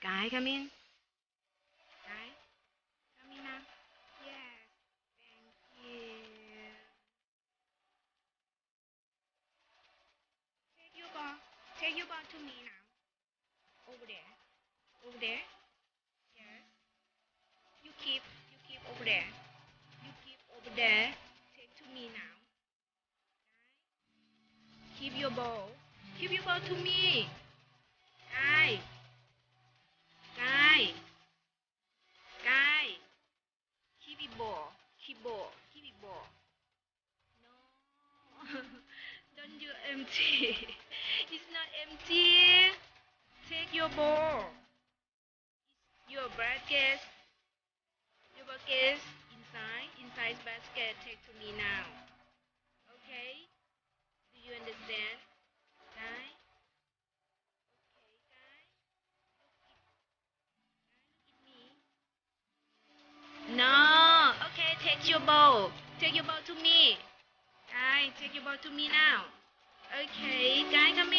Guy, come in. Guy, come in now. Yes, thank you. Take your ball. Take your ball to me now. Over there. Over there. Yes. You keep over there. You keep over there. Take to me now. Keep your ball. Keep your ball to me. Guy. Guy. Guy. Keep it ball. Keep ball. Keep it ball. No. Don't do empty. It's not empty. Take your ball. Your basket. Your basket inside. Inside basket. Take to me now. Okay? Do you understand? Guy? No. Okay, take your ball. Take your ball to me. Guy, take your ball to me now. Okay, guy, come